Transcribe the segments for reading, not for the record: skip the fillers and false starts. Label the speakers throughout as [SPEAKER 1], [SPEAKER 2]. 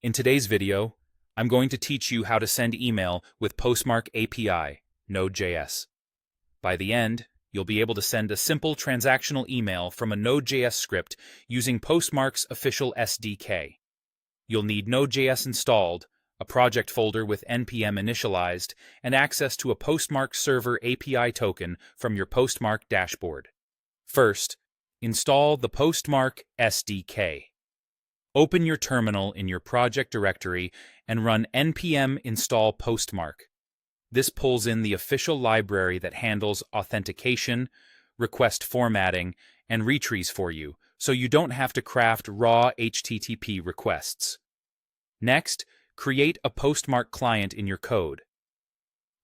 [SPEAKER 1] In today's video, I'm going to teach you how to send email with Postmark API, Node.js. By the end, you'll be able to send a simple transactional email from a Node.js script using Postmark's official SDK. You'll need Node.js installed, a project folder with npm initialized, and access to a Postmark server API token from your Postmark dashboard. First, install the Postmark SDK. Open your terminal in your project directory and run npm install postmark. This pulls in the official library that handles authentication, request formatting, and retries for you, so you don't have to craft raw HTTP requests. Next, create a Postmark client in your code.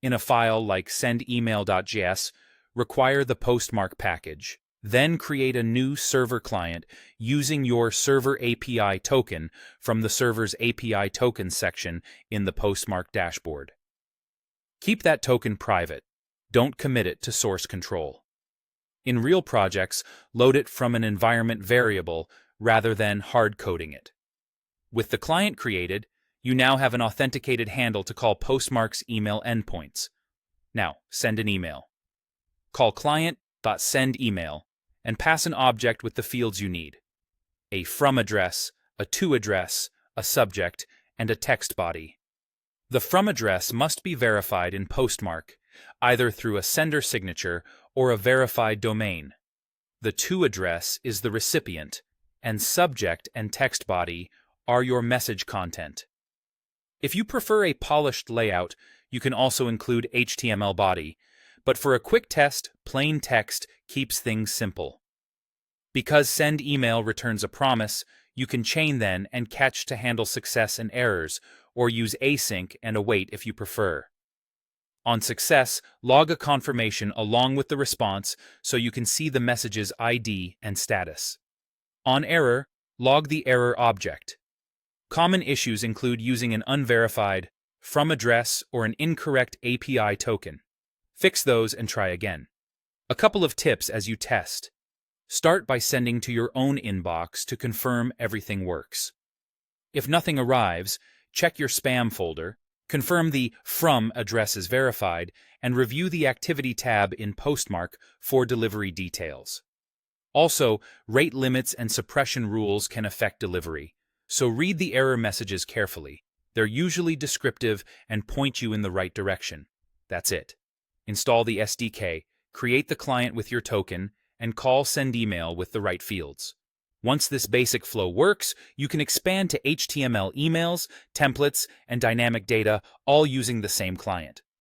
[SPEAKER 1] In a file like sendemail.js, require the Postmark package. Then create a new server client using your server API token from the server's API token section in the Postmark dashboard. Keep that token private. Don't commit it to source control. In real projects, load it from an environment variable rather than hard-coding it. With the client created, you now have an authenticated handle to call Postmark's email endpoints. Now, send an email. Call client.sendEmail and pass an object with the fields you need: a from address, a to address, a subject, and a text body. The from address must be verified in Postmark, either through a sender signature or a verified domain. The to address is the recipient, and subject and text body are your message content. If you prefer a polished layout, you can also include HTML body, but for a quick test, plain text keeps things simple. Because send email returns a promise, you can chain then and catch to handle success and errors, or use async and await if you prefer. On success, log a confirmation along with the response so you can see the message's ID and status. On error, log the error object. Common issues include using an unverified from address or an incorrect API token. Fix those and try again. A couple of tips as you test. Start by sending to your own inbox to confirm everything works. If nothing arrives, check your spam folder, confirm the from address is verified, and review the activity tab in Postmark for delivery details. Also, rate limits and suppression rules can affect delivery, so read the error messages carefully. They're usually descriptive and point you in the right direction. That's it. Install the SDK, create the client with your token, and call send email with the right fields. Once this basic flow works, you can expand to HTML emails, templates, and dynamic data, all using the same client.